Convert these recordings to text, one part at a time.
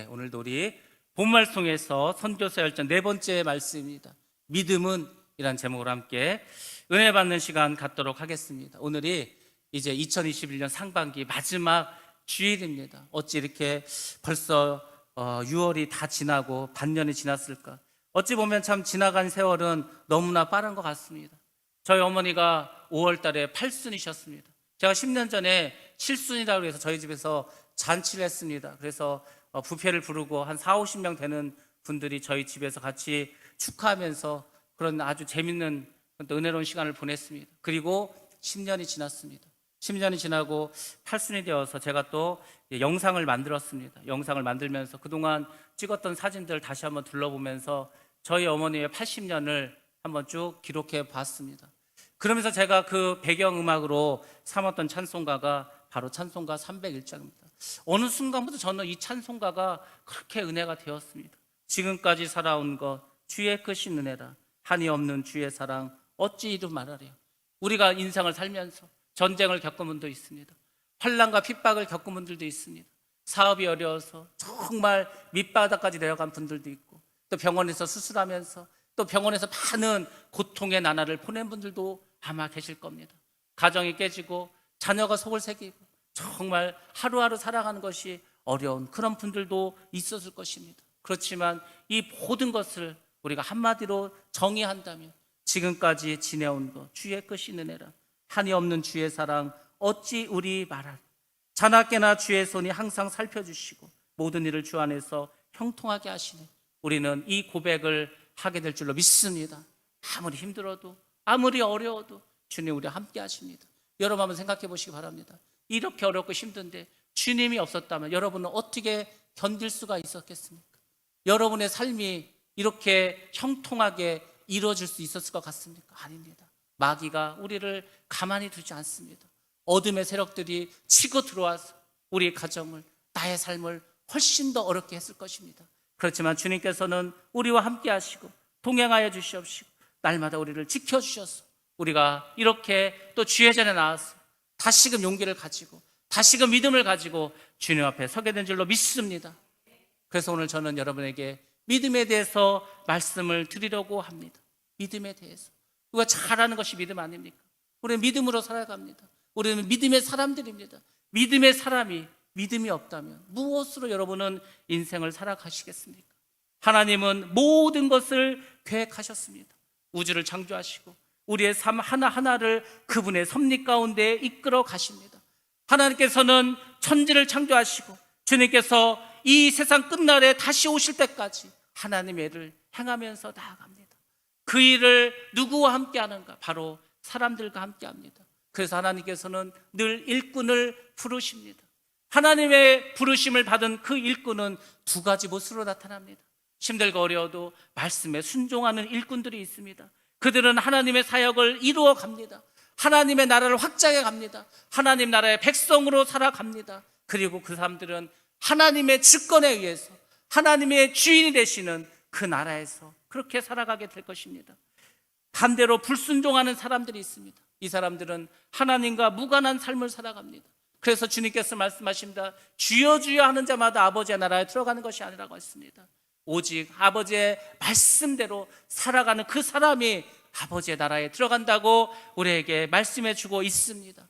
오늘도 우리 본말송에서 선교사 열전 네 번째 말씀입니다. 믿음은 이란 제목으로 함께 은혜 받는 시간 갖도록 하겠습니다. 오늘이 이제 2021년 상반기 마지막 주일입니다. 어찌 이렇게 벌써 6월이 다 지나고 반년이 지났을까? 어찌 보면 참 지나간 세월은 너무나 빠른 것 같습니다. 저희 어머니가 5월 달에 8순이셨습니다. 제가 10년 전에 7순이라고 해서 저희 집에서 잔치를 했습니다. 그래서 부페를 부르고 한 40-50명 되는 분들이 저희 집에서 같이 축하하면서 그런 아주 재밌는 또 은혜로운 시간을 보냈습니다. 그리고 10년이 지났습니다. 10년이 지나고 8순이 되어서 제가 또 영상을 만들었습니다. 영상을 만들면서 그동안 찍었던 사진들을 다시 한번 둘러보면서 저희 어머니의 80년을 한번 쭉 기록해 봤습니다. 그러면서 제가 그 배경음악으로 삼았던 찬송가가 바로 찬송가 301장입니다. 어느 순간부터 저는 이 찬송가가 그렇게 은혜가 되었습니다. 지금까지 살아온 것 주의 크신 은혜라, 한이 없는 주의 사랑 어찌 이루 말하랴. 우리가 인생을 살면서 전쟁을 겪은 분도 있습니다. 환난과 핍박을 겪은 분들도 있습니다. 사업이 어려워서 정말 밑바닥까지 내려간 분들도 있고, 또 병원에서 수술하면서 또 병원에서 많은 고통의 나날을 보낸 분들도 아마 계실 겁니다. 가정이 깨지고 자녀가 속을 새기고 정말 하루하루 살아가는 것이 어려운 그런 분들도 있었을 것입니다. 그렇지만 이 모든 것을 우리가 한마디로 정의한다면 지금까지 지내온 것 주의 크신 은혜라, 한이 없는 주의 사랑 어찌 우리 말할. 자나깨나 주의 손이 항상 살펴주시고 모든 일을 주 안에서 형통하게 하시네. 우리는 이 고백을 하게 될 줄로 믿습니다. 아무리 힘들어도 아무리 어려워도 주님 우리와 함께 하십니다. 여러분 한번 생각해 보시기 바랍니다. 이렇게 어렵고 힘든데 주님이 없었다면 여러분은 어떻게 견딜 수가 있었겠습니까? 여러분의 삶이 이렇게 형통하게 이루어질 수 있었을 것 같습니까? 아닙니다. 마귀가 우리를 가만히 두지 않습니다. 어둠의 세력들이 치고 들어와서 우리의 가정을, 나의 삶을 훨씬 더 어렵게 했을 것입니다. 그렇지만 주님께서는 우리와 함께 하시고 동행하여 주시옵시고 날마다 우리를 지켜주셔서 우리가 이렇게 또 주의 전에 나와서 다시금 용기를 가지고 다시금 믿음을 가지고 주님 앞에 서게 된 줄로 믿습니다. 그래서 오늘 저는 여러분에게 믿음에 대해서 말씀을 드리려고 합니다. 믿음에 대해서. 우리가 잘 아는 것이 믿음 아닙니까? 우리는 믿음으로 살아갑니다. 우리는 믿음의 사람들입니다. 믿음의 사람이 믿음이 없다면 무엇으로 여러분은 인생을 살아가시겠습니까? 하나님은 모든 것을 계획하셨습니다. 우주를 창조하시고 우리의 삶 하나하나를 그분의 섭리 가운데 이끌어 가십니다. 하나님께서는 천지를 창조하시고 주님께서 이 세상 끝날에 다시 오실 때까지 하나님의 일을 행하면서 나아갑니다. 그 일을 누구와 함께 하는가? 바로 사람들과 함께 합니다. 그래서 하나님께서는 늘 일꾼을 부르십니다. 하나님의 부르심을 받은 그 일꾼은 두 가지 모습으로 나타납니다. 힘들고 어려워도 말씀에 순종하는 일꾼들이 있습니다. 그들은 하나님의 사역을 이루어 갑니다. 하나님의 나라를 확장해 갑니다. 하나님 나라의 백성으로 살아갑니다. 그리고 그 사람들은 하나님의 주권에 의해서 하나님의 주인이 되시는 그 나라에서 그렇게 살아가게 될 것입니다. 반대로 불순종하는 사람들이 있습니다. 이 사람들은 하나님과 무관한 삶을 살아갑니다. 그래서 주님께서 말씀하십니다. 주여 주여 하는 자마다 아버지의 나라에 들어가는 것이 아니라고 했습니다. 오직 아버지의 말씀대로 살아가는 그 사람이 아버지의 나라에 들어간다고 우리에게 말씀해 주고 있습니다.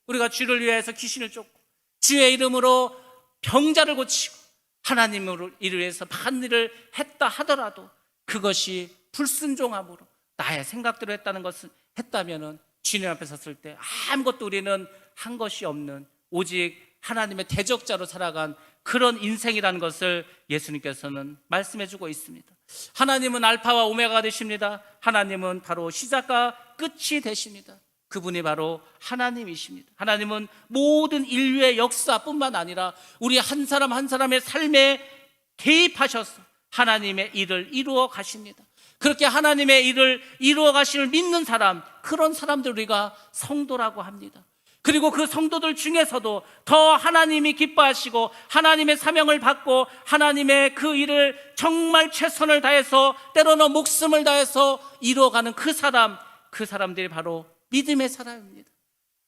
우리가 주를 위해서 귀신을 쫓고 주의 이름으로 병자를 고치고 하나님으로 이를 위해서 많은 일을 했다 하더라도 그것이 불순종함으로 나의 생각대로 했다는 것을 했다면 주님 앞에 섰을 때 아무것도 우리는 한 것이 없는 오직 하나님의 대적자로 살아간 그런 인생이라는 것을 예수님께서는 말씀해 주고 있습니다. 하나님은 알파와 오메가가 되십니다. 하나님은 바로 시작과 끝이 되십니다. 그분이 바로 하나님이십니다. 하나님은 모든 인류의 역사뿐만 아니라 우리 한 사람 한 사람의 삶에 개입하셔서 하나님의 일을 이루어 가십니다. 그렇게 하나님의 일을 이루어 가심을 믿는 사람, 그런 사람들 우리가 성도라고 합니다. 그리고 그 성도들 중에서도 더 하나님이 기뻐하시고 하나님의 사명을 받고 하나님의 그 일을 정말 최선을 다해서 때로는 목숨을 다해서 이루어가는 그 사람들이 바로 믿음의 사람입니다.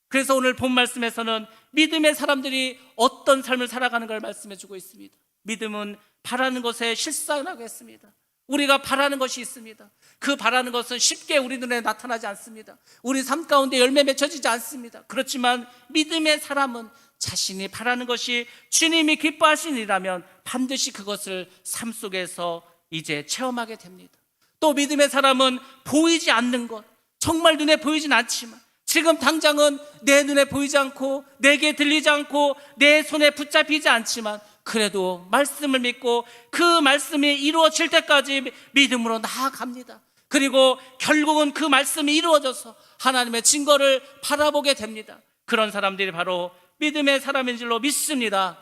그래서 오늘 본 말씀에서는 믿음의 사람들이 어떤 삶을 살아가는 걸 말씀해 주고 있습니다. 믿음은 바라는 것에 실상이라고 했습니다. 우리가 바라는 것이 있습니다. 그 바라는 것은 쉽게 우리 눈에 나타나지 않습니다. 우리 삶 가운데 열매 맺혀지지 않습니다. 그렇지만 믿음의 사람은 자신이 바라는 것이 주님이 기뻐하시는 일이라면 반드시 그것을 삶 속에서 이제 체험하게 됩니다. 또 믿음의 사람은 보이지 않는 것, 정말 눈에 보이진 않지만 지금 당장은 내 눈에 보이지 않고 내게 들리지 않고 내 손에 붙잡히지 않지만 그래도 말씀을 믿고 그 말씀이 이루어질 때까지 믿음으로 나아갑니다. 그리고 결국은 그 말씀이 이루어져서 하나님의 증거를 바라보게 됩니다. 그런 사람들이 바로 믿음의 사람인 줄로 믿습니다.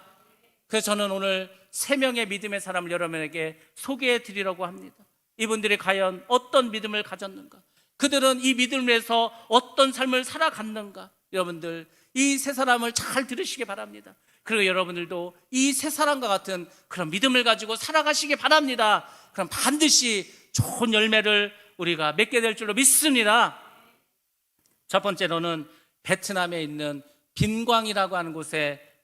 그래서 저는 오늘 3명의 믿음의 사람을 여러분에게 소개해 드리려고 합니다. 이분들이 과연 어떤 믿음을 가졌는가, 그들은 이 믿음을 위해서 어떤 삶을 살아갔는가, 여러분들 이 3사람을 잘 들으시기 바랍니다. 그리고 여러분들도 이 3사람과 같은 그런 믿음을 가지고 살아가시기 바랍니다. 그럼 반드시 좋은 열매를 우리가 맺게 될 줄로 믿습니다. 첫 번째로는 베트남에 있는 빈광이라고 하는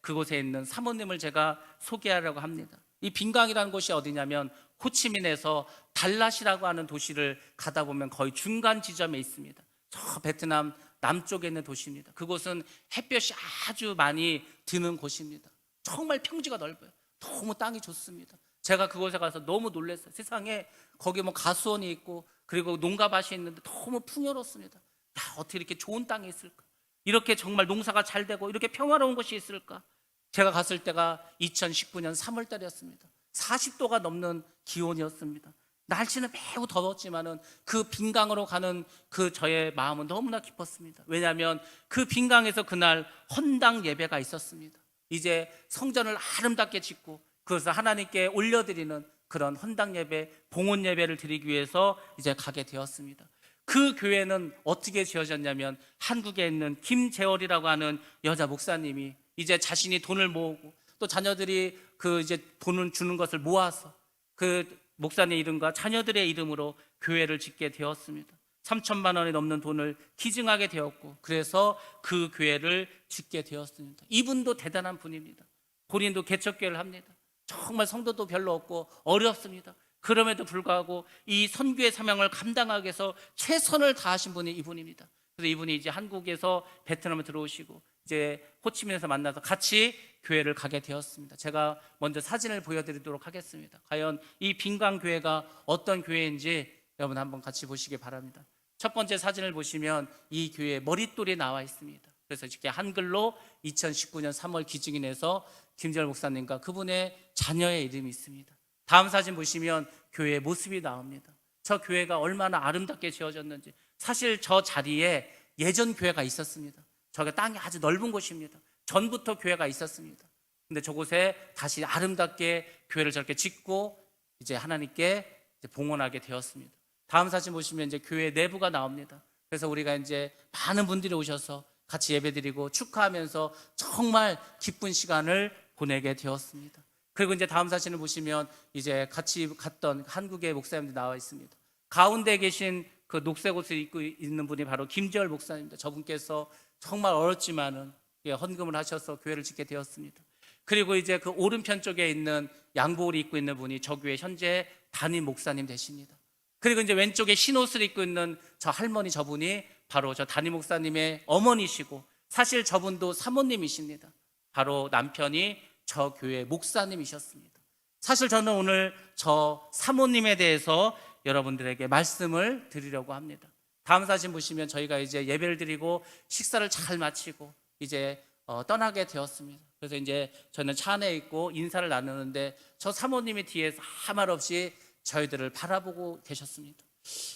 그곳에 있는 사모님을 제가 소개하려고 합니다. 이 빈광이라는 곳이 어디냐면 호치민에서 달랏이라고 하는 도시를 가다 보면 거의 중간 지점에 있습니다. 저 베트남 남쪽에 있는 도시입니다. 그곳은 햇볕이 아주 많이 드는 곳입니다. 정말 평지가 넓어요. 너무 땅이 좋습니다. 제가 그곳에 가서 너무 놀랐어요. 세상에 거기 뭐 가수원이 있고 그리고 농가밭이 있는데 너무 풍요롭습니다. 야, 어떻게 이렇게 좋은 땅이 있을까? 이렇게 정말 농사가 잘 되고 이렇게 평화로운 곳이 있을까? 제가 갔을 때가 2019년 3월 달이었습니다. 40도가 넘는 기온이었습니다. 날씨는 매우 더웠지만은 그 빈강으로 가는 그 저의 마음은 너무나 기뻤습니다. 왜냐하면 그 빈강에서 그날 헌당 예배가 있었습니다. 이제 성전을 아름답게 짓고 그것을 하나님께 올려드리는 그런 헌당 예배, 봉헌 예배를 드리기 위해서 이제 가게 되었습니다. 그 교회는 어떻게 지어졌냐면 한국에 있는 김재월이라고 하는 여자 목사님이 이제 자신이 돈을 모으고 또 자녀들이 그 이제 돈을 주는 것을 모아서 그 목사님 이름과 자녀들의 이름으로 교회를 짓게 되었습니다. 3천만 원이 넘는 돈을 기증하게 되었고 그래서 그 교회를 짓게 되었습니다. 이분도 대단한 분입니다. 본인도 개척교회를 합니다. 정말 성도도 별로 없고 어렵습니다. 그럼에도 불구하고 이 선교의 사명을 감당하기 위해서 최선을 다하신 분이 이분입니다. 그래서 이분이 이제 한국에서 베트남에 들어오시고 이제 호치민에서 만나서 같이 교회를 가게 되었습니다. 제가 먼저 사진을 보여드리도록 하겠습니다. 과연 이 빈강 교회가 어떤 교회인지 여러분 한번 같이 보시기 바랍니다. 첫 번째 사진을 보시면 이 교회에 머릿돌이 나와 있습니다. 그래서 이렇게 한글로 2019년 3월 기증이 내서 김재월 목사님과 그분의 자녀의 이름이 있습니다. 다음 사진 보시면 교회의 모습이 나옵니다. 저 교회가 얼마나 아름답게 지어졌는지. 사실 저 자리에 예전 교회가 있었습니다. 저게 땅이 아주 넓은 곳입니다. 전부터 교회가 있었습니다. 근데 저곳에 다시 아름답게 교회를 저렇게 짓고 이제 하나님께 이제 봉헌하게 되었습니다. 다음 사진 보시면 이제 교회 내부가 나옵니다. 그래서 우리가 이제 많은 분들이 오셔서 같이 예배드리고 축하하면서 정말 기쁜 시간을 보내게 되었습니다. 그리고 이제 다음 사진을 보시면 이제 같이 갔던 한국의 목사님들 나와 있습니다. 가운데 계신 그 녹색 옷을 입고 있는 분이 바로 김재월 목사님입니다. 저분께서 정말 어렵지만은 헌금을 하셔서 교회를 짓게 되었습니다. 그리고 이제 그 오른편 쪽에 있는 양복을 입고 있는 분이 저 교회 현재 담임 목사님 되십니다. 그리고 이제 왼쪽에 흰 옷을 입고 있는 저 할머니, 저분이 바로 저 담임 목사님의 어머니시고 사실 저분도 사모님이십니다. 바로 남편이 저 교회 목사님이셨습니다. 사실 저는 오늘 저 사모님에 대해서 여러분들에게 말씀을 드리려고 합니다. 다음 사진 보시면 저희가 이제 예배를 드리고 식사를 잘 마치고 이제 떠나게 되었습니다. 그래서 이제 저는 차 안에 있고 인사를 나누는데 저 사모님이 뒤에서 아무 말 없이 저희들을 바라보고 계셨습니다.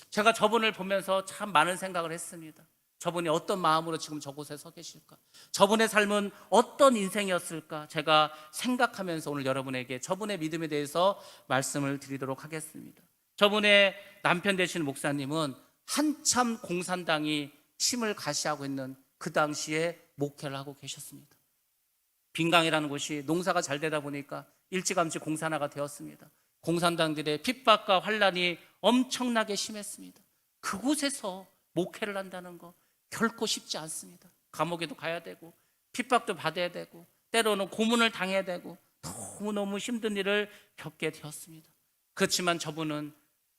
제가 저분을 보면서 참 많은 생각을 했습니다. 저분이 어떤 마음으로 지금 저곳에 서 계실까? 저분의 삶은 어떤 인생이었을까? 제가 생각하면서 오늘 여러분에게 저분의 믿음에 대해서 말씀을 드리도록 하겠습니다. 저분의 남편 되시는 목사님은 한참 공산당이 힘을 가시하고 있는 그 당시에 목회를 하고 계셨습니다. 빈강이라는 곳이 농사가 잘 되다 보니까 일찌감치 공산화가 되었습니다. 공산당들의 핍박과 환란이 엄청나게 심했습니다. 그곳에서 목회를 한다는 거 결코 쉽지 않습니다. 감옥에도 가야 되고 핍박도 받아야 되고 때로는 고문을 당해야 되고 너무너무 힘든 일을 겪게 되었습니다. 그렇지만 저분은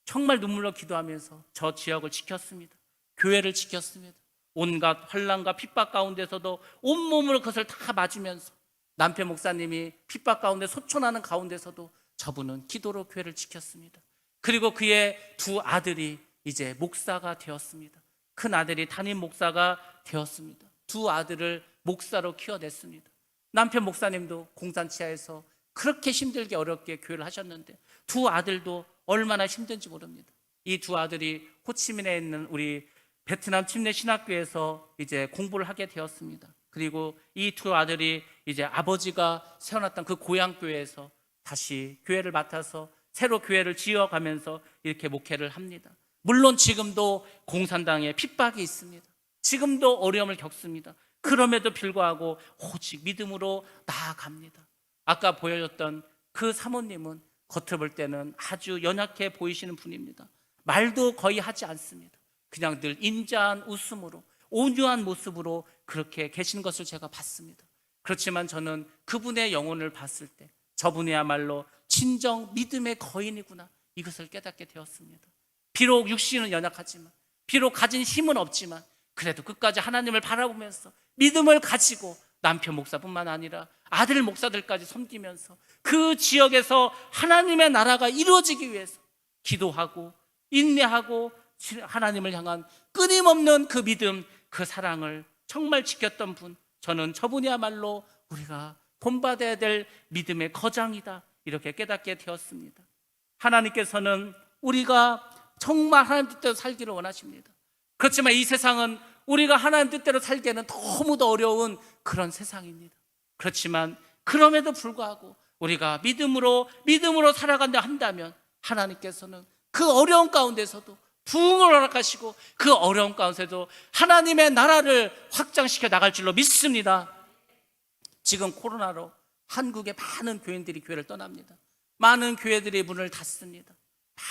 정말 눈물로 기도하면서 저 지역을 지켰습니다. 교회를 지켰습니다. 온갖 환난과 핍박 가운데서도 온몸으로 그것을 다 맞으면서 남편 목사님이 핍박 가운데 소천하는 가운데서도 저분은 기도로 교회를 지켰습니다. 그리고 그의 두 아들이 이제 목사가 되었습니다. 큰 아들이 담임 목사가 되었습니다. 두 아들을 목사로 키워냈습니다. 남편 목사님도 공산치하에서 그렇게 힘들게 어렵게 교회를 하셨는데 두 아들도 얼마나 힘든지 모릅니다. 이 두 아들이 호치민에 있는 우리 베트남 침례 신학교에서 이제 공부를 하게 되었습니다. 그리고 이 두 아들이 이제 아버지가 세워놨던 그 고향 교회에서 다시 교회를 맡아서 새로 교회를 지어가면서 이렇게 목회를 합니다. 물론 지금도 공산당에 핍박이 있습니다. 지금도 어려움을 겪습니다. 그럼에도 불구하고 오직 믿음으로 나아갑니다. 아까 보여줬던 그 사모님은 겉을 볼 때는 아주 연약해 보이시는 분입니다. 말도 거의 하지 않습니다. 그냥 늘 인자한 웃음으로 온유한 모습으로 그렇게 계신 것을 제가 봤습니다. 그렇지만 저는 그분의 영혼을 봤을 때 저분이야말로 진정 믿음의 거인이구나, 이것을 깨닫게 되었습니다. 비록 육신은 연약하지만, 비록 가진 힘은 없지만, 그래도 끝까지 하나님을 바라보면서 믿음을 가지고 남편 목사뿐만 아니라 아들 목사들까지 섬기면서 그 지역에서 하나님의 나라가 이루어지기 위해서 기도하고 인내하고 하나님을 향한 끊임없는 그 믿음, 그 사랑을 정말 지켰던 분, 저는 저분이야말로 우리가 본받아야 될 믿음의 거장이다, 이렇게 깨닫게 되었습니다. 하나님께서는 우리가 정말 하나님 뜻대로 살기를 원하십니다. 그렇지만 이 세상은 우리가 하나님 뜻대로 살기에는 너무도 어려운 그런 세상입니다. 그렇지만 그럼에도 불구하고 우리가 믿음으로 살아간다 한다면 하나님께서는 그 어려운 가운데서도 부흥을 허락하시고 그 어려운 가운데서도 하나님의 나라를 확장시켜 나갈 줄로 믿습니다. 지금 코로나로 한국의 많은 교인들이 교회를 떠납니다. 많은 교회들이 문을 닫습니다.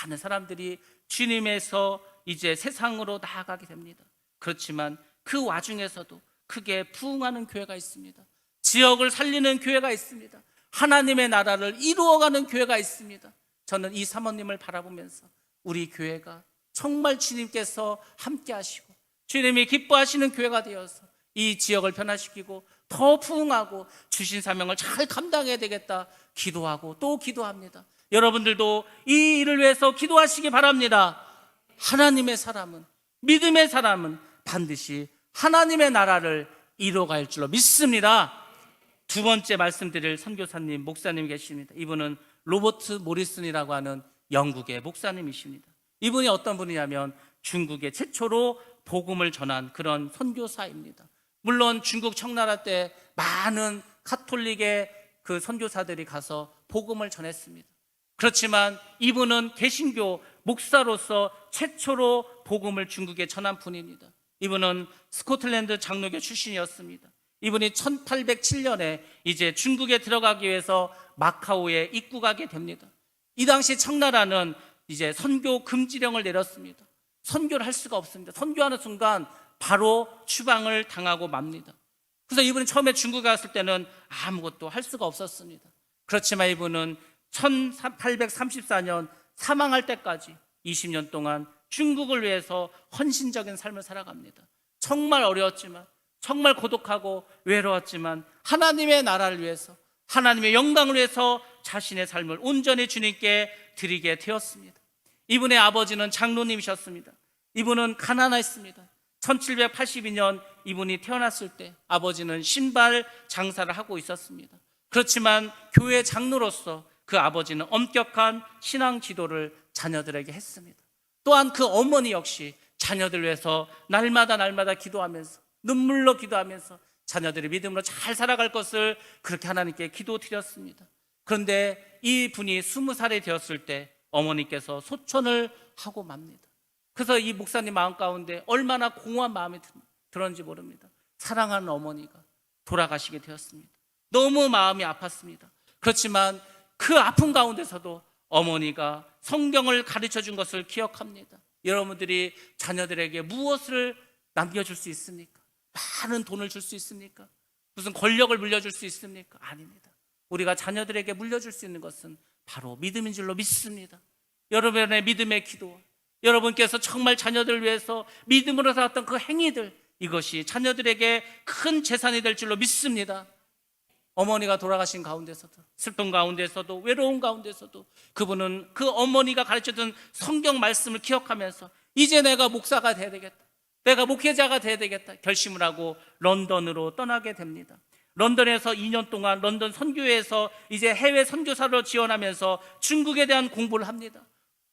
많은 사람들이 주님에서 이제 세상으로 나아가게 됩니다. 그렇지만 그 와중에서도 크게 부흥하는 교회가 있습니다. 지역을 살리는 교회가 있습니다. 하나님의 나라를 이루어가는 교회가 있습니다. 저는 이 사모님을 바라보면서 우리 교회가 정말 주님께서 함께 하시고 주님이 기뻐하시는 교회가 되어서 이 지역을 변화시키고 더 부흥하고 주신 사명을 잘 감당해야 되겠다 기도하고 또 기도합니다. 여러분들도 이 일을 위해서 기도하시기 바랍니다. 하나님의 사람은, 믿음의 사람은 반드시 하나님의 나라를 이뤄갈 줄로 믿습니다. 두 번째 말씀드릴 선교사님, 목사님 계십니다. 이분은 로버트 모리슨이라고 하는 영국의 목사님이십니다. 이분이 어떤 분이냐면 중국에 최초로 복음을 전한 그런 선교사입니다. 물론 중국 청나라 때 많은 가톨릭의 그 선교사들이 가서 복음을 전했습니다. 그렇지만 이분은 개신교 목사로서 최초로 복음을 중국에 전한 분입니다. 이분은 스코틀랜드 장로교 출신이었습니다. 이분이 1807년에 이제 중국에 들어가기 위해서 마카오에 입국하게 됩니다. 이 당시 청나라는 이제 선교 금지령을 내렸습니다. 선교를 할 수가 없습니다. 선교하는 순간 바로 추방을 당하고 맙니다. 그래서 이분이 처음에 중국에 갔을 때는 아무것도 할 수가 없었습니다. 그렇지만 이분은 1834년 사망할 때까지 20년 동안 중국을 위해서 헌신적인 삶을 살아갑니다. 정말 어려웠지만, 정말 고독하고 외로웠지만 하나님의 나라를 위해서, 하나님의 영광을 위해서 자신의 삶을 온전히 주님께 드리게 되었습니다. 이분의 아버지는 장로님이셨습니다. 이분은 가난했습니다. 1782년 이분이 태어났을 때 아버지는 신발 장사를 하고 있었습니다. 그렇지만 교회 장로로서 그 아버지는 엄격한 신앙 지도를 자녀들에게 했습니다. 또한 그 어머니 역시 자녀들 위해서 날마다 기도하면서, 눈물로 기도하면서 자녀들이 믿음으로 잘 살아갈 것을 그렇게 하나님께 기도드렸습니다. 그런데 이 분이 20살이 되었을 때 어머니께서 소천을 하고 맙니다. 그래서 이 목사님 마음 가운데 얼마나 공허한 마음이 들었는지 모릅니다. 사랑하는 어머니가 돌아가시게 되었습니다. 너무 마음이 아팠습니다. 그렇지만 그 아픔 가운데서도 어머니가 성경을 가르쳐 준 것을 기억합니다. 여러분들이 자녀들에게 무엇을 남겨줄 수 있습니까? 많은 돈을 줄 수 있습니까? 무슨 권력을 물려줄 수 있습니까? 아닙니다. 우리가 자녀들에게 물려줄 수 있는 것은 바로 믿음인 줄로 믿습니다. 여러분의 믿음의 기도, 여러분께서 정말 자녀들을 위해서 믿음으로 살았던 그 행위들, 이것이 자녀들에게 큰 재산이 될 줄로 믿습니다. 어머니가 돌아가신 가운데서도, 슬픔 가운데서도, 외로움 가운데서도 그분은 그 어머니가 가르쳐준 성경 말씀을 기억하면서 이제 내가 목사가 돼야 되겠다, 내가 목회자가 돼야 되겠다 결심을 하고 런던으로 떠나게 됩니다. 런던에서 2년 동안 런던 선교회에서 이제 해외 선교사로 지원하면서 중국에 대한 공부를 합니다.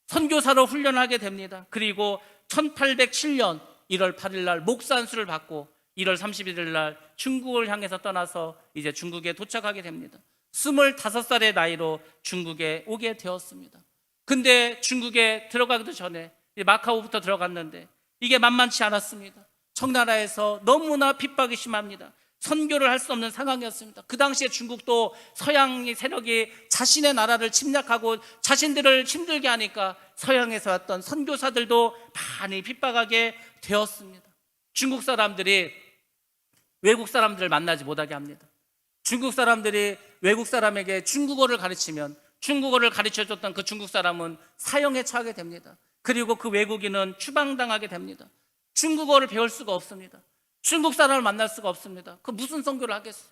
선교사로 훈련하게 됩니다. 그리고 1807년 1월 8일 날 목사 안수를 받고 1월 31일 날 중국을 향해서 떠나서 이제 중국에 도착하게 됩니다. 25살의 나이로 중국에 오게 되었습니다. 근데 중국에 들어가기도 전에 마카오부터 들어갔는데 이게 만만치 않았습니다. 청나라에서 너무나 핍박이 심합니다. 선교를 할 수 없는 상황이었습니다. 그 당시에 중국도 서양 세력이 자신의 나라를 침략하고 자신들을 힘들게 하니까 서양에서 왔던 선교사들도 많이 핍박하게 되었습니다. 중국 사람들이 외국 사람들을 만나지 못하게 합니다. 중국 사람들이 외국 사람에게 중국어를 가르치면 중국어를 가르쳐줬던 그 중국 사람은 사형에 처하게 됩니다. 그리고 그 외국인은 추방당하게 됩니다. 중국어를 배울 수가 없습니다. 중국 사람을 만날 수가 없습니다. 그 무슨 선교를 하겠어요?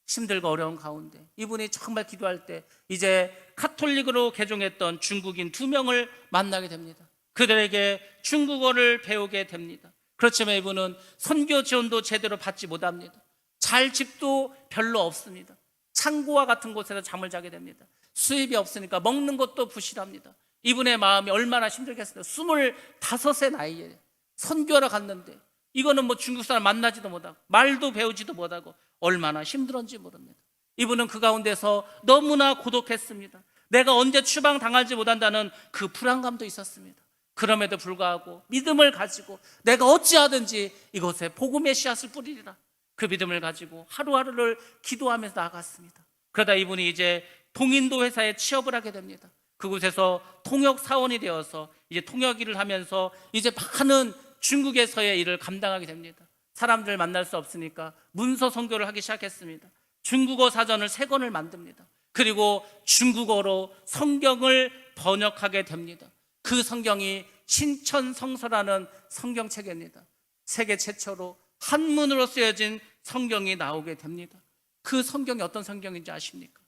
힘들고 어려운 가운데 이분이 정말 기도할 때 이제 카톨릭으로 개종했던 중국인 2명을 만나게 됩니다. 그들에게 중국어를 배우게 됩니다. 그렇지만 이분은 선교 지원도 제대로 받지 못합니다. 잘 집도 별로 없습니다. 창고와 같은 곳에서 잠을 자게 됩니다. 수입이 없으니까 먹는 것도 부실합니다. 이분의 마음이 얼마나 힘들겠어요. 25의 나이에 선교하러 갔는데 이거는 뭐 중국 사람 만나지도 못하고 말도 배우지도 못하고 얼마나 힘들었는지 모릅니다. 이분은 그 가운데서 너무나 고독했습니다. 내가 언제 추방당할지 못한다는 그 불안감도 있었습니다. 그럼에도 불구하고 믿음을 가지고 내가 어찌하든지 이곳에 복음의 씨앗을 뿌리리라, 그 믿음을 가지고 하루하루를 기도하면서 나아갔습니다. 그러다 이분이 이제 동인도 회사에 취업을 하게 됩니다. 그곳에서 통역 사원이 되어서 이제 통역 일을 하면서 이제 많은 중국에서의 일을 감당하게 됩니다. 사람들 만날 수 없으니까 문서 선교를 하기 시작했습니다. 중국어 사전을 3권을 만듭니다. 그리고 중국어로 성경을 번역하게 됩니다. 그 성경이 신천성서라는 성경책입니다. 세계 최초로 한문으로 쓰여진 성경이 나오게 됩니다. 그 성경이 어떤 성경인지 아십니까?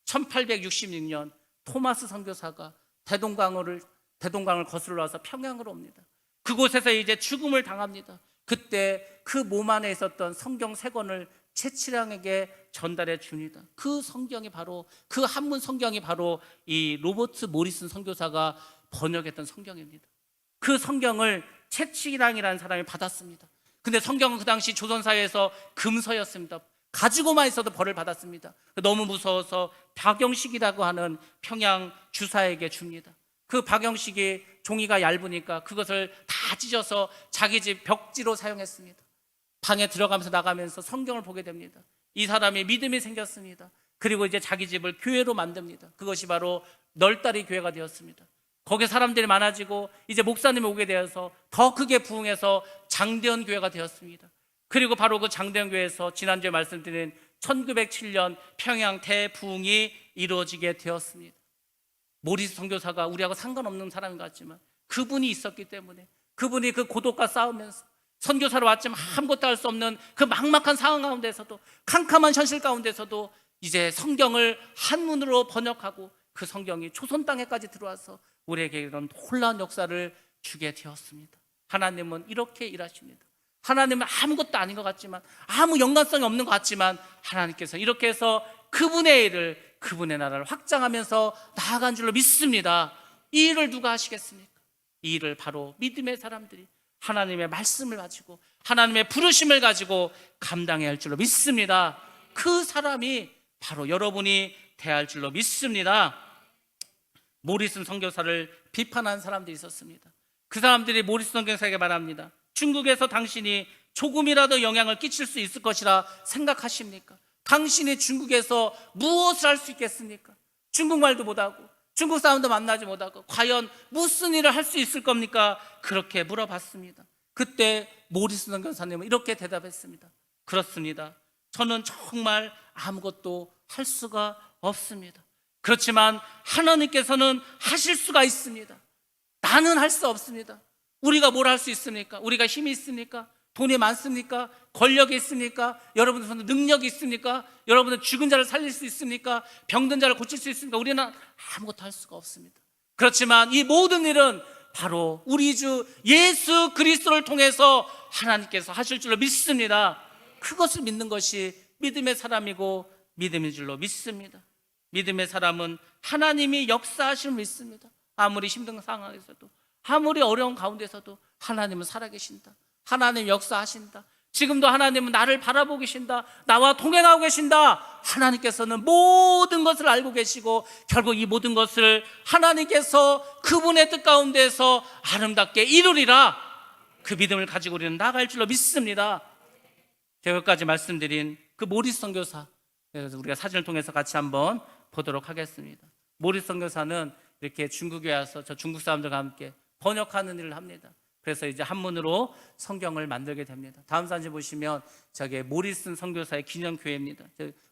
1866년 토마스 선교사가 대동강을 거슬러 와서 평양으로 옵니다. 그곳에서 이제 죽음을 당합니다. 그때 그 몸 안에 있었던 성경 3권을 채치량에게 전달해 줍니다. 그 성경이 바로, 그 한문 성경이 바로 이 로버트 모리슨 선교사가 번역했던 성경입니다. 그 성경을 채치량이라는 사람이 받았습니다. 근데 성경은 그 당시 조선사회에서 금서였습니다. 가지고만 있어도 벌을 받았습니다. 너무 무서워서 박영식이라고 하는 평양 주사에게 줍니다. 그 박영식이 종이가 얇으니까 그것을 다 찢어서 자기 집 벽지로 사용했습니다. 방에 들어가면서 나가면서 성경을 보게 됩니다. 이 사람이 믿음이 생겼습니다. 그리고 이제 자기 집을 교회로 만듭니다. 그것이 바로 널다리 교회가 되었습니다. 거기에 사람들이 많아지고 이제 목사님이 오게 되어서 더 크게 부흥해서 장대현 교회가 되었습니다. 그리고 바로 그 장대현 교회에서 지난주에 말씀드린 1907년 평양 대부흥이 이루어지게 되었습니다. 모리스 선교사가 우리하고 상관없는 사람 같지만 그분이 있었기 때문에, 그분이 그 고독과 싸우면서 선교사로 왔지만 아무것도 할 수 없는 그 막막한 상황 가운데서도, 캄캄한 현실 가운데서도 이제 성경을 한문으로 번역하고 그 성경이 조선 땅에까지 들어와서 우리에게 이런 놀라운 역사를 주게 되었습니다. 하나님은 이렇게 일하십니다. 하나님은 아무것도 아닌 것 같지만, 아무 연관성이 없는 것 같지만 하나님께서 이렇게 해서 그분의 일을, 그분의 나라를 확장하면서 나아간 줄로 믿습니다. 이 일을 누가 하시겠습니까? 이 일을 바로 믿음의 사람들이 하나님의 말씀을 가지고, 하나님의 부르심을 가지고 감당해야 할 줄로 믿습니다. 그 사람이 바로 여러분이 돼야 할 줄로 믿습니다. 모리슨 선교사를 비판한 사람들이 있었습니다. 그 사람들이 모리슨 선교사에게 말합니다. 중국에서 당신이 조금이라도 영향을 끼칠 수 있을 것이라 생각하십니까? 당신이 중국에서 무엇을 할 수 있겠습니까? 중국말도 못하고 중국 사람도 만나지 못하고 과연 무슨 일을 할 수 있을 겁니까? 그렇게 물어봤습니다. 그때 모리슨 선교사님은 이렇게 대답했습니다. 그렇습니다. 저는 정말 아무것도 할 수가 없습니다. 그렇지만 하나님께서는 하실 수가 있습니다. 나는 할 수 없습니다. 우리가 뭘 할 수 있습니까? 우리가 힘이 있습니까? 돈이 많습니까? 권력이 있습니까? 여러분들 손에 능력이 있습니까? 여러분들 죽은 자를 살릴 수 있습니까? 병든 자를 고칠 수 있습니까? 우리는 아무것도 할 수가 없습니다. 그렇지만 이 모든 일은 바로 우리 주 예수 그리스도를 통해서 하나님께서 하실 줄로 믿습니다. 그것을 믿는 것이 믿음의 사람이고 믿음인 줄로 믿습니다. 믿음의 사람은 하나님이 역사하심을 믿습니다. 아무리 힘든 상황에서도, 아무리 어려운 가운데서도 하나님은 살아계신다. 하나님 역사하신다. 지금도 하나님은 나를 바라보고 계신다. 나와 동행하고 계신다. 하나님께서는 모든 것을 알고 계시고 결국 이 모든 것을 하나님께서 그분의 뜻 가운데서 아름답게 이루리라. 그 믿음을 가지고 우리는 나아갈 줄로 믿습니다. 제가 여기까지 말씀드린 그 모리스 선교사, 그래서 우리가 사진을 통해서 같이 한번 보도록 하겠습니다. 모리스 선교사는 이렇게 중국에 와서 저 중국 사람들과 함께 번역하는 일을 합니다. 그래서 이제 한문으로 성경을 만들게 됩니다. 다음 사진 보시면 저게 모리슨 선교사의 기념교회입니다.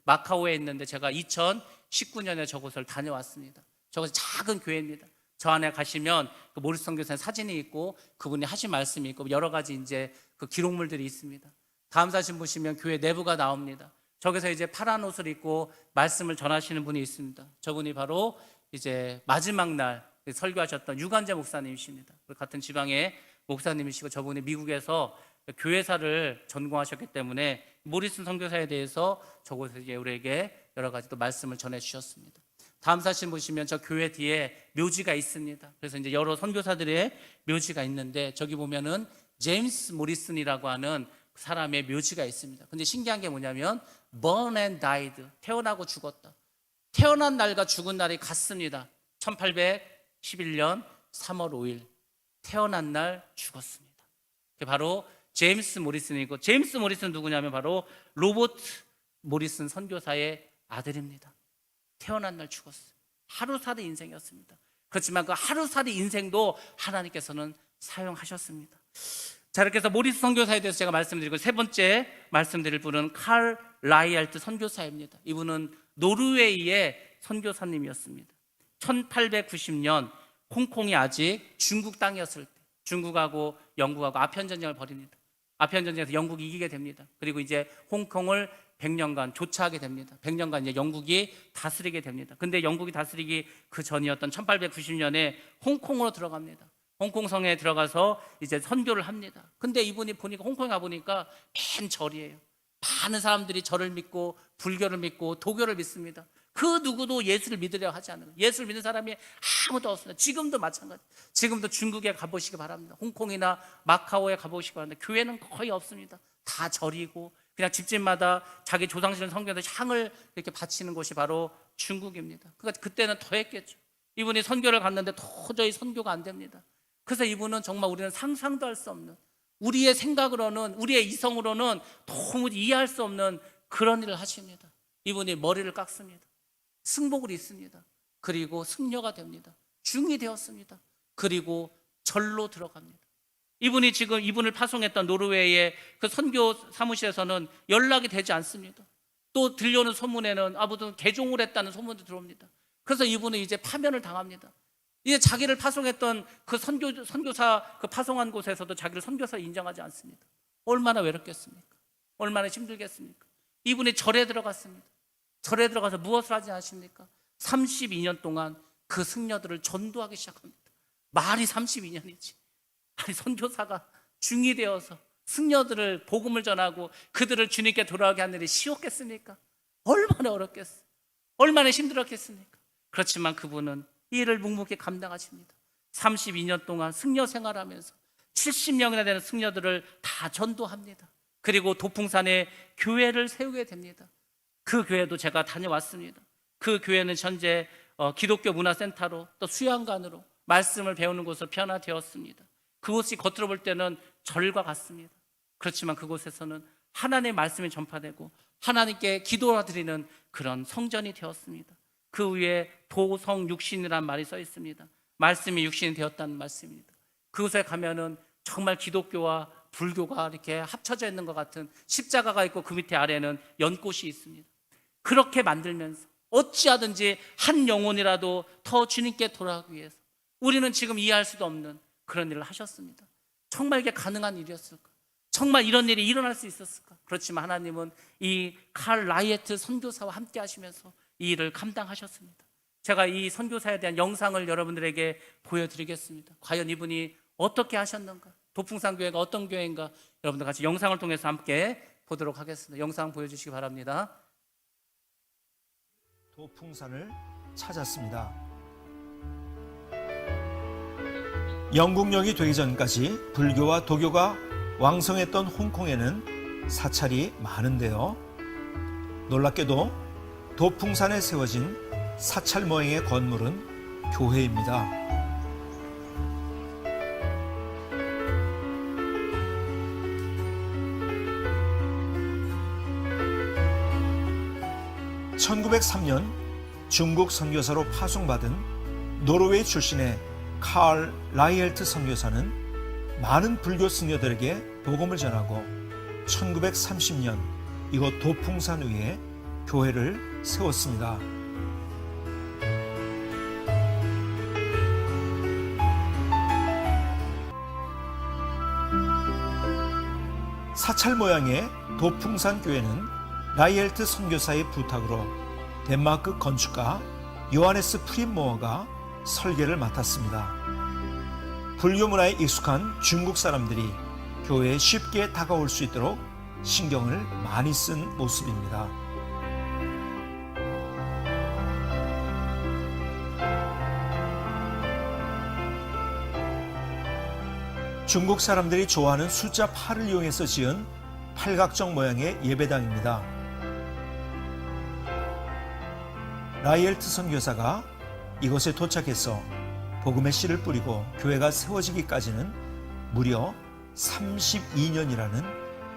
마카오에 있는데 제가 2019년에 저곳을 다녀왔습니다. 저곳이 작은 교회입니다. 저 안에 가시면 그 모리스 선교사의 사진이 있고 그분이 하신 말씀이 있고 여러 가지 이제 그 기록물들이 있습니다. 다음 사진 보시면 교회 내부가 나옵니다. 저기서 이제 파란 옷을 입고 말씀을 전하시는 분이 있습니다. 저분이 바로 이제 마지막 날 설교하셨던 유관재 목사님이십니다. 같은 지방의 목사님이시고 저분이 미국에서 교회사를 전공하셨기 때문에 모리슨 선교사에 대해서 저곳에서 이제 우리에게 여러 가지 또 말씀을 전해 주셨습니다. 다음 사진 보시면 저 교회 뒤에 묘지가 있습니다. 그래서 이제 여러 선교사들의 묘지가 있는데 저기 보면은 제임스 모리슨이라고 하는 사람의 묘지가 있습니다. 근데 신기한 게 뭐냐면 born and died, 태어나고 죽었다. 태어난 날과 죽은 날이 같습니다. 1811년 3월 5일 태어난 날 죽었습니다. 그게 바로 제임스 모리슨이고, 제임스 모리슨 누구냐면 바로 로버트 모리슨 선교사의 아들입니다. 태어난 날 죽었어요. 하루살이 인생이었습니다. 그렇지만 그 하루살이 인생도 하나님께서는 사용하셨습니다. 자, 이렇게 해서 모리스 선교사에 대해서 제가 말씀드리고, 세 번째 말씀드릴 분은 칼 라이알트 선교사입니다. 이분은 노르웨이의 선교사님이었습니다. 1890년 홍콩이 아직 중국 땅이었을 때 중국하고 영국하고 아편전쟁을 벌입니다. 아편전쟁에서 영국이 이기게 됩니다. 그리고 이제 홍콩을 100년간 조차하게 됩니다. 100년간 이제 영국이 다스리게 됩니다. 근데 영국이 다스리기 그 전이었던 1890년에 홍콩으로 들어갑니다. 홍콩성에 들어가서 이제 선교를 합니다. 근데 이분이 보니까 홍콩에 가보니까 맨 절이에요. 많은 사람들이 절을 믿고 불교를 믿고 도교를 믿습니다. 그 누구도 예수를 믿으려 하지 않는 거예요. 예수를 믿는 사람이 아무도 없습니다. 지금도 마찬가지. 지금도 중국에 가보시기 바랍니다. 홍콩이나 마카오에 가보시기 바랍니다. 교회는 거의 없습니다. 다 절이고 그냥 집집마다 자기 조상신을 섬겨서 향을 이렇게 바치는 곳이 바로 중국입니다. 그러니까 그때는 더 했겠죠. 이분이 선교를 갔는데 도저히 선교가 안 됩니다. 그래서 이분은 정말 우리는 상상도 할 수 없는, 우리의 생각으로는, 우리의 이성으로는 도무지 이해할 수 없는 그런 일을 하십니다. 이분이 머리를 깎습니다. 승복을 입습니다. 그리고 승려가 됩니다. 중이 되었습니다. 그리고 절로 들어갑니다. 이분이 지금 이분을 파송했던 노르웨이의 그 선교 사무실에서는 연락이 되지 않습니다. 또 들려오는 소문에는 무슨 개종을 했다는 소문도 들어옵니다. 그래서 이분은 이제 파면을 당합니다. 이제 자기를 파송했던 그 선교사 그 파송한 곳에서도 자기를 선교사 인정하지 않습니다. 얼마나 외롭겠습니까? 얼마나 힘들겠습니까? 이분이 절에 들어갔습니다. 절에 들어가서 무엇을 하지 않습니까? 32년 동안 그 승려들을 전도하기 시작합니다. 말이 32년이지. 아니, 선교사가 중이 되어서 승려들을 복음을 전하고 그들을 주님께 돌아오게 하는 일이 쉬웠겠습니까? 얼마나 어렵겠어요. 얼마나 힘들었겠습니까? 그렇지만 그분은 이 일을 묵묵히 감당하십니다. 32년 동안 승려 생활하면서 70명이나 되는 승려들을 다 전도합니다. 그리고 도풍산에 교회를 세우게 됩니다. 그 교회도 제가 다녀왔습니다. 그 교회는 현재 기독교 문화센터로 또 수양관으로 말씀을 배우는 곳으로 변화되었습니다. 그곳이 겉으로 볼 때는 절과 같습니다. 그렇지만 그곳에서는 하나님의 말씀이 전파되고 하나님께 기도드리는 그런 성전이 되었습니다. 그 위에 도성육신이라는 말이 써 있습니다. 말씀이 육신이 되었다는 말씀입니다. 그곳에 가면은 정말 기독교와 불교가 이렇게 합쳐져 있는 것 같은 십자가가 있고 그 밑에 아래는 연꽃이 있습니다. 그렇게 만들면서 어찌하든지 한 영혼이라도 더 주님께 돌아가기 위해서 우리는 지금 이해할 수도 없는 그런 일을 하셨습니다. 정말 이게 가능한 일이었을까? 정말 이런 일이 일어날 수 있었을까? 그렇지만 하나님은 이 칼 라이에트 선교사와 함께 하시면서 이 일을 감당하셨습니다. 제가 이 선교사에 대한 영상을 여러분들에게 보여드리겠습니다. 과연 이분이 어떻게 하셨는가? 도풍산 교회가 어떤 교회인가? 여러분들 같이 영상을 통해서 함께 보도록 하겠습니다. 영상 보여주시기 바랍니다. 도풍산을 찾았습니다. 영국령이 되기 전까지 불교와 도교가 왕성했던 홍콩에는 사찰이 많은데요. 놀랍게도 도풍산에 세워진 사찰 모양의 건물은 교회입니다. (1903년) 중국 선교사로 파송받은 노르웨이 출신의 칼 라이엘트 선교사는 많은 불교 승려들에게 복음을 전하고 1930년 이곳 도풍산 위에 교회를 세웠습니다. 사찰 모양의 도풍산 교회는 라이엘트 선교사의 부탁으로 덴마크 건축가 요하네스 프린모어가 설계를 맡았습니다. 불교 문화에 익숙한 중국 사람들이 교회에 쉽게 다가올 수 있도록 신경을 많이 쓴 모습입니다. 중국 사람들이 좋아하는 숫자 8을 이용해서 지은 팔각정 모양의 예배당입니다. 라이엘트 선교사가 이곳에 도착해서 복음의 씨를 뿌리고 교회가 세워지기까지는 무려 32년이라는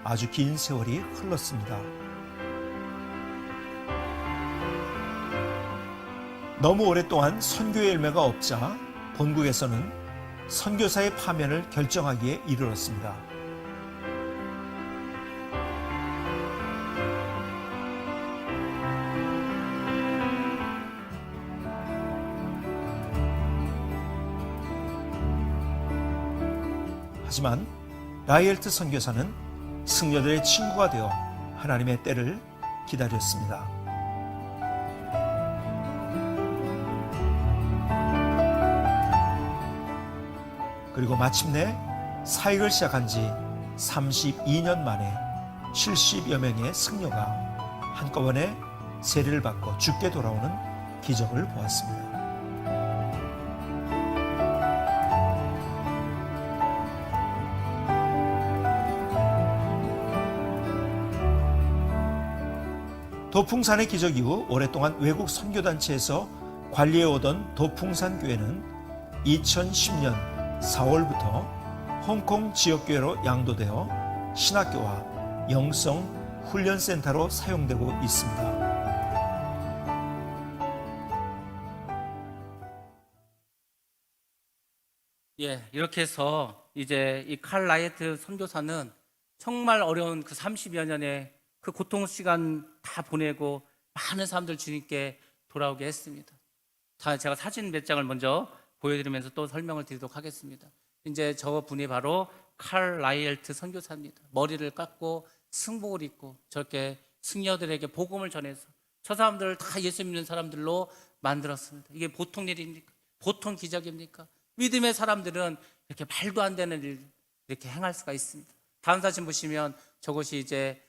아주 긴 세월이 흘렀습니다. 너무 오랫동안 선교의 열매가 없자 본국에서는 선교사의 파면을 결정하기에 이르렀습니다. 하지만 라이엘트 선교사는 승려들의 친구가 되어 하나님의 때를 기다렸습니다. 그리고 마침내 사역을 시작한 지 32년 만에 70여 명의 승려가 한꺼번에 세례를 받고 죽게 돌아오는 기적을 보았습니다. 도풍산의 기적 이후 오랫동안 외국 선교단체에서 관리해오던 도풍산 교회는 2010년 4월부터 홍콩 지역교회로 양도되어 신학교와 영성 훈련센터로 사용되고 있습니다. 이렇게 해서 이제 이 칼 라이에트 선교사는 정말 어려운 그 30여 년의 그 고통 시간 다 보내고 많은 사람들 주님께 돌아오게 했습니다. 제가 사진 몇 장을 먼저 보여드리면서 또 설명을 드리도록 하겠습니다. 이제 저분이 바로 칼 라이엘트 선교사입니다. 머리를 깎고 승복을 입고 저렇게 승려들에게 복음을 전해서 저 사람들을 다 예수 믿는 사람들로 만들었습니다. 이게 보통 일입니까? 보통 기적입니까? 믿음의 사람들은 이렇게 말도 안 되는 일 이렇게 행할 수가 있습니다. 다음 사진 보시면 저것이 이제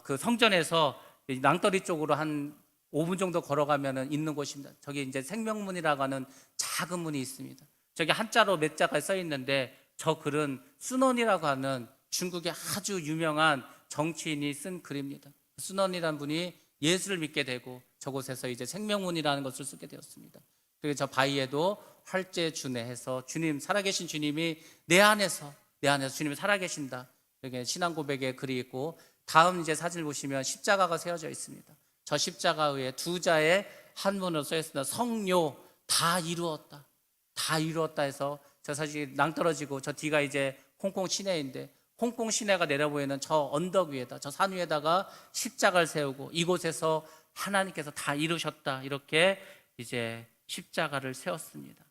그 성전에서 낭떠리 쪽으로 한 5분 정도 걸어가면 있는 곳입니다. 저기 이제 생명문이라고 하는 작은 문이 있습니다. 저기 한자로 몇 자가 써 있는데 저 글은 순원이라고 하는 중국의 아주 유명한 정치인이 쓴 글입니다. 순원이라는 분이 예수를 믿게 되고 저곳에서 이제 생명문이라는 것을 쓰게 되었습니다. 그리고 저 바위에도 활제준해해서 주님, 살아계신 주님이 내 안에서 주님이 살아계신다. 이렇게 신앙 고백의 글이 있고, 다음 이제 사진을 보시면 십자가가 세워져 있습니다. 저 십자가 위에 두 자의 한문으로 써 있습니다. 성료 다 이루었다. 다 이루었다 해서 저 사실 낭떠러지고 저 뒤가 이제 홍콩 시내인데 홍콩 시내가 내려 보이는 저 언덕 위에다, 저 산 위에다가 십자가를 세우고 이곳에서 하나님께서 다 이루셨다. 이렇게 이제 십자가를 세웠습니다.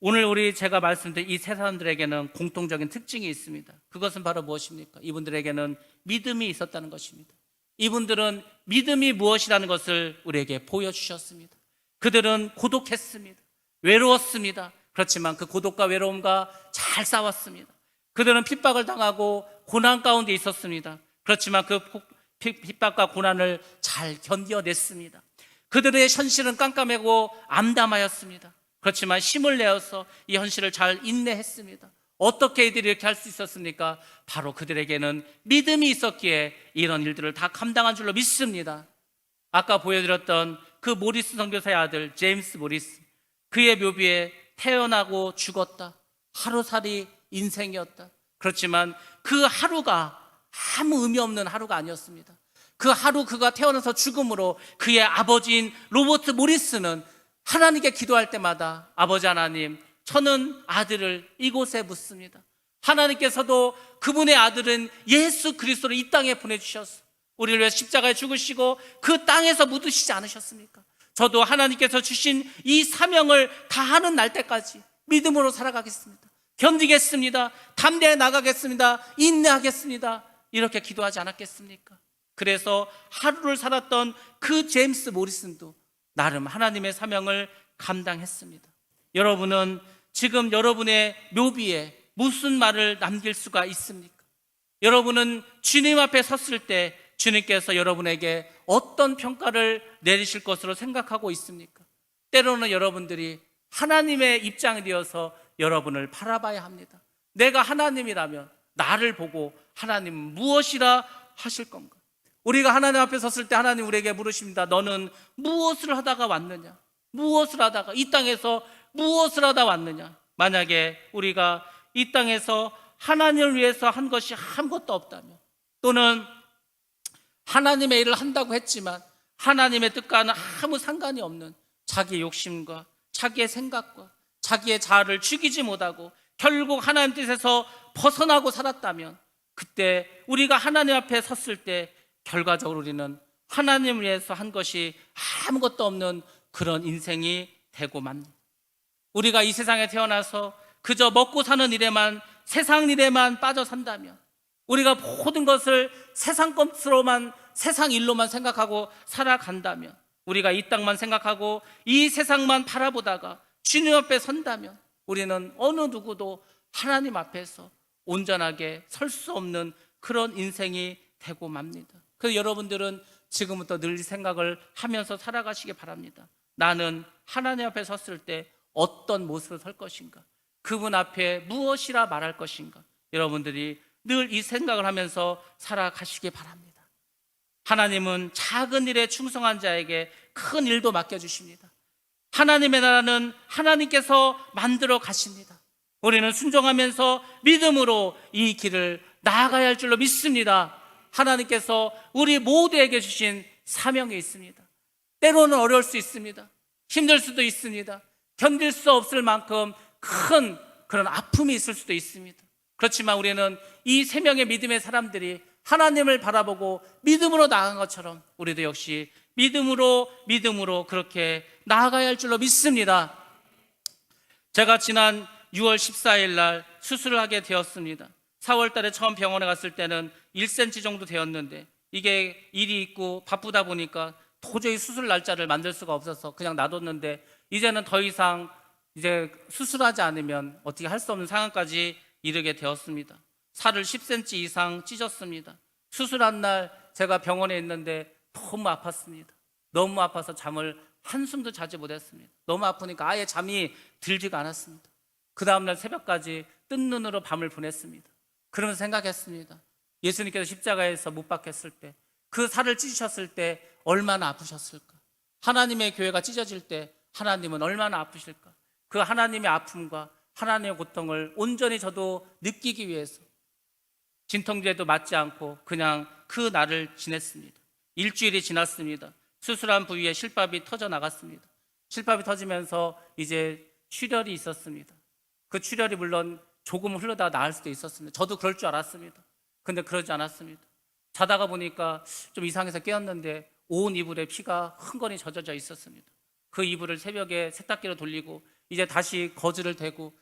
오늘 제가 말씀드린 이 세 사람들에게는 공통적인 특징이 있습니다. 그것은 바로 무엇입니까? 이분들에게는 믿음이 있었다는 것입니다. 이분들은 믿음이 무엇이라는 것을 우리에게 보여주셨습니다. 그들은 고독했습니다. 외로웠습니다. 그렇지만 그 고독과 외로움과 잘 싸웠습니다. 그들은 핍박을 당하고 고난 가운데 있었습니다. 그렇지만 그 핍박과 고난을 잘 견뎌냈습니다. 그들의 현실은 깜깜하고 암담하였습니다. 그렇지만 힘을 내어서 이 현실을 잘 인내했습니다. 어떻게 이들이 이렇게 할 수 있었습니까? 바로 그들에게는 믿음이 있었기에 이런 일들을 다 감당한 줄로 믿습니다. 아까 보여드렸던 그 모리스 선교사의 아들 제임스 모리스, 그의 묘비에 태어나고 죽었다. 하루살이 인생이었다. 그렇지만 그 하루가 아무 의미 없는 하루가 아니었습니다. 그 하루 그가 태어나서 죽음으로 그의 아버지인 로버트 모리스는 하나님께 기도할 때마다 아버지 하나님, 저는 아들을 이곳에 묻습니다. 하나님께서도 그분의 아들은 예수 그리스도를 이 땅에 보내주셨어. 우리를 위해 십자가에 죽으시고 그 땅에서 묻으시지 않으셨습니까? 저도 하나님께서 주신 이 사명을 다하는 날 때까지 믿음으로 살아가겠습니다. 견디겠습니다. 담대해 나가겠습니다. 인내하겠습니다. 이렇게 기도하지 않았겠습니까? 그래서 하루를 살았던 그 제임스 모리슨도 나름 하나님의 사명을 감당했습니다. 여러분은 지금 여러분의 묘비에 무슨 말을 남길 수가 있습니까? 여러분은 주님 앞에 섰을 때 주님께서 여러분에게 어떤 평가를 내리실 것으로 생각하고 있습니까? 때로는 여러분들이 하나님의 입장이 되어서 여러분을 바라봐야 합니다. 내가 하나님이라면 나를 보고 하나님 무엇이라 하실 건가? 우리가 하나님 앞에 섰을 때 하나님 우리에게 물으십니다. 너는 무엇을 하다가 왔느냐? 무엇을 하다가 이 땅에서 무엇을 하다 왔느냐? 만약에 우리가 이 땅에서 하나님을 위해서 한 것이 아무것도 없다면, 또는 하나님의 일을 한다고 했지만 하나님의 뜻과는 아무 상관이 없는 자기 욕심과 자기의 생각과 자기의 자아를 죽이지 못하고 결국 하나님 뜻에서 벗어나고 살았다면, 그때 우리가 하나님 앞에 섰을 때 결과적으로 우리는 하나님을 위해서 한 것이 아무것도 없는 그런 인생이 되고 맙니다. 우리가 이 세상에 태어나서 그저 먹고 사는 일에만, 세상 일에만 빠져 산다면, 우리가 모든 것을 세상 것으로만, 세상 일로만 생각하고 살아간다면, 우리가 이 땅만 생각하고 이 세상만 바라보다가 주님 앞에 선다면 우리는 어느 누구도 하나님 앞에서 온전하게 설 수 없는 그런 인생이 되고 맙니다. 그래서 여러분들은 지금부터 늘 생각을 하면서 살아가시기 바랍니다. 나는 하나님 앞에 섰을 때 어떤 모습으로 설 것인가? 그분 앞에 무엇이라 말할 것인가? 여러분들이 늘 이 생각을 하면서 살아가시기 바랍니다. 하나님은 작은 일에 충성한 자에게 큰 일도 맡겨주십니다. 하나님의 나라는 하나님께서 만들어 가십니다. 우리는 순종하면서 믿음으로 이 길을 나아가야 할 줄로 믿습니다. 하나님께서 우리 모두에게 주신 사명이 있습니다. 때로는 어려울 수 있습니다. 힘들 수도 있습니다. 견딜 수 없을 만큼 큰 그런 아픔이 있을 수도 있습니다. 그렇지만 우리는 이 세 명의 믿음의 사람들이 하나님을 바라보고 믿음으로 나아간 것처럼 우리도 역시 믿음으로 그렇게 나아가야 할 줄로 믿습니다. 제가 지난 6월 14일 날 수술을 하게 되었습니다. 4월 달에 처음 병원에 갔을 때는 1cm 정도 되었는데, 이게 일이 있고 바쁘다 보니까 도저히 수술 날짜를 만들 수가 없어서 그냥 놔뒀는데, 이제는 더 이상 이제 수술하지 않으면 어떻게 할 수 없는 상황까지 이르게 되었습니다. 살을 10cm 이상 찢었습니다. 수술한 날 제가 병원에 있는데 너무 아팠습니다. 너무 아파서 잠을 한숨도 자지 못했습니다. 너무 아프니까 아예 잠이 들지가 않았습니다. 그 다음날 새벽까지 뜬 눈으로 밤을 보냈습니다. 그러면서 생각했습니다. 예수님께서 십자가에서 못 박혔을 때, 그 살을 찢으셨을 때 얼마나 아프셨을까? 하나님의 교회가 찢어질 때 하나님은 얼마나 아프실까? 그 하나님의 아픔과 하나님의 고통을 온전히 저도 느끼기 위해서 진통제도 맞지 않고 그냥 그 날을 지냈습니다. 일주일이 지났습니다. 수술한 부위에 실밥이 터져 나갔습니다. 실밥이 터지면서 이제 출혈이 있었습니다. 그 출혈이 물론 조금 흘러다가 나을 수도 있었습니다. 저도 그럴 줄 알았습니다. 근데 그러지 않았습니다. 자다가 보니까 좀 이상해서 깨었는데 온 이불에 피가 흥건히 젖어져 있었습니다. 그 이불을 새벽에 세탁기로 돌리고 이제 다시 거즈를 대고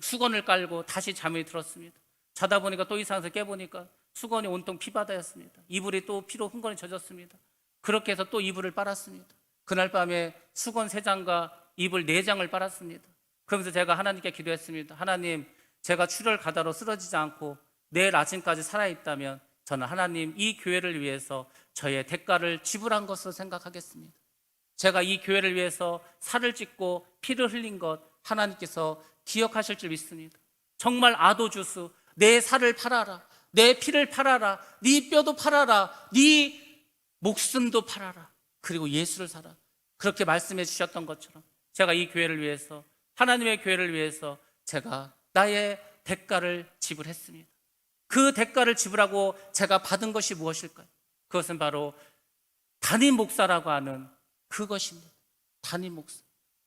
수건을 깔고 다시 잠이 들었습니다. 자다 보니까 또 이상해서 깨보니까 수건이 온통 피바다였습니다. 이불이 또 피로 흥건히 젖었습니다. 그렇게 해서 또 이불을 빨았습니다. 그날 밤에 수건 3장과 이불 4장을 빨았습니다. 그러면서 제가 하나님께 기도했습니다. 하나님, 제가 출혈 가다로 쓰러지지 않고 내일 아침까지 살아있다면 저는 하나님 이 교회를 위해서 저의 대가를 지불한 것으로 생각하겠습니다. 제가 이 교회를 위해서 살을 찢고 피를 흘린 것 하나님께서 기억하실 줄 믿습니다. 정말 아도주스, 내 살을 팔아라, 내 피를 팔아라, 네 뼈도 팔아라, 네 목숨도 팔아라, 그리고 예수를 사라, 그렇게 말씀해 주셨던 것처럼 제가 이 교회를 위해서, 하나님의 교회를 위해서 제가 나의 대가를 지불했습니다. 그 대가를 지불하고 제가 받은 것이 무엇일까요? 그것은 바로 담임 목사라고 하는 그것입니다. 담임 목사.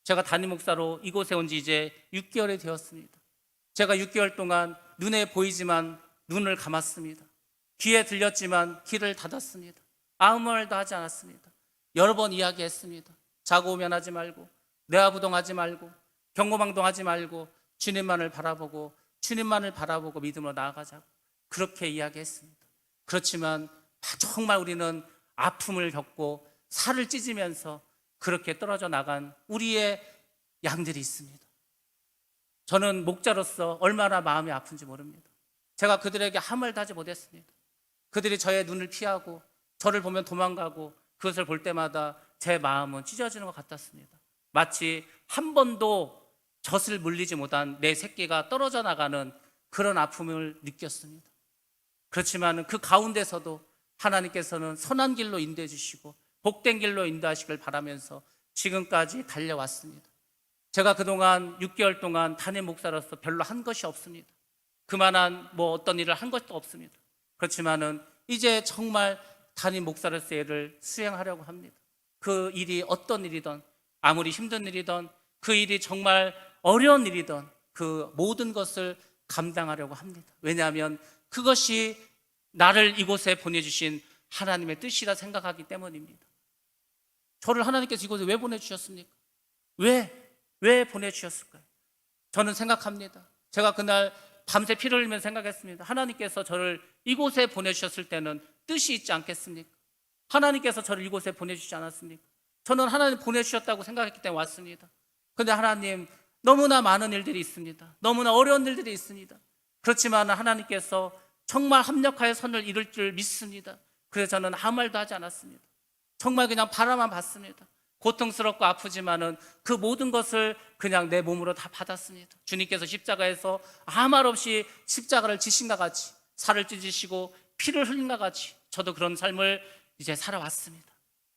제가 담임 목사로 이곳에 온 지 이제 6개월이 되었습니다. 제가 6개월 동안 눈에 보이지만 눈을 감았습니다. 귀에 들렸지만 귀를 닫았습니다. 아무 말도 하지 않았습니다. 여러 번 이야기했습니다. 자고 오면 하지 말고, 내화부동하지 말고, 경고망동하지 말고, 주님만을 바라보고 믿음으로 나아가자고 그렇게 이야기했습니다. 그렇지만 정말 우리는 아픔을 겪고 살을 찢으면서 그렇게 떨어져 나간 우리의 양들이 있습니다. 저는 목자로서 얼마나 마음이 아픈지 모릅니다. 제가 그들에게 아무 말도 하지 못했습니다. 그들이 저의 눈을 피하고 저를 보면 도망가고 그것을 볼 때마다 제 마음은 찢어지는 것 같았습니다. 마치 한 번도 젖을 물리지 못한 내 새끼가 떨어져 나가는 그런 아픔을 느꼈습니다. 그렇지만 그 가운데서도 하나님께서는 선한 길로 인도해 주시고 복된 길로 인도하시길 바라면서 지금까지 달려왔습니다. 제가 그동안 6개월 동안 담임 목사로서 별로 한 것이 없습니다. 그만한 어떤 일을 한 것도 없습니다. 그렇지만은 이제 정말 담임 목사로서의 일을 수행하려고 합니다. 그 일이 어떤 일이든, 아무리 힘든 일이든, 그 일이 정말 어려운 일이든 그 모든 것을 감당하려고 합니다. 왜냐하면 그것이 나를 이곳에 보내주신 하나님의 뜻이라 생각하기 때문입니다. 저를 하나님께서 이곳에 왜 보내주셨습니까? 왜 보내주셨을까요? 저는 생각합니다. 제가 그날 밤새 피를 흘리면서 생각했습니다. 하나님께서 저를 이곳에 보내주셨을 때는 뜻이 있지 않겠습니까? 하나님께서 저를 이곳에 보내주시지 않았습니까? 저는 하나님 보내주셨다고 생각했기 때문에 왔습니다. 그런데 하나님, 너무나 많은 일들이 있습니다. 너무나 어려운 일들이 있습니다. 그렇지만 하나님께서 정말 합력하여 선을 이룰 줄 믿습니다. 그래서 저는 아무 말도 하지 않았습니다. 정말 그냥 바라만 봤습니다. 고통스럽고 아프지만은 그 모든 것을 그냥 내 몸으로 다 받았습니다. 주님께서 십자가에서 아무 말 없이 십자가를 지신과 같이, 살을 찢으시고 피를 흘린 것 같이 저도 그런 삶을 이제 살아왔습니다.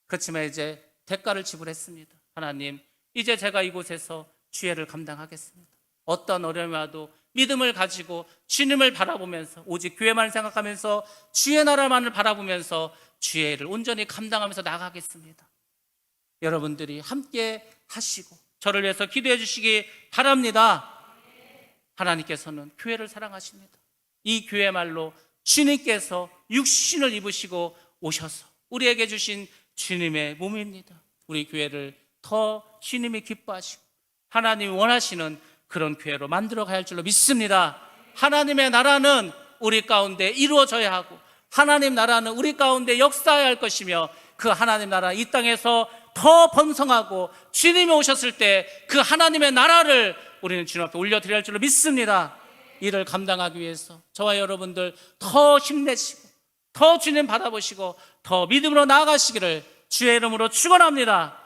그렇지만 이제 대가를 지불했습니다. 하나님, 이제 제가 이곳에서 주애를 감당하겠습니다. 어떤 어려움이 와도 믿음을 가지고 주님을 바라보면서, 오직 교회만을 생각하면서 주의 나라만을 바라보면서 주애를 온전히 감당하면서 나가겠습니다. 여러분들이 함께 하시고 저를 위해서 기도해 주시기 바랍니다. 하나님께서는 교회를 사랑하십니다. 이 교회 말로 주님께서 육신을 입으시고 오셔서 우리에게 주신 주님의 몸입니다. 우리 교회를 더 주님이 기뻐하시고 하나님이 원하시는 그런 교회로 만들어 가야 할 줄로 믿습니다. 하나님의 나라는 우리 가운데 이루어져야 하고 하나님 나라는 우리 가운데 역사해야 할 것이며 그 하나님 나라 이 땅에서 더 번성하고 주님이 오셨을 때 그 하나님의 나라를 우리는 주님 앞에 올려드려야 할 줄로 믿습니다. 이를 감당하기 위해서 저와 여러분들 더 힘내시고 더 주님 바라보시고 더 믿음으로 나아가시기를 주의 이름으로 축원합니다.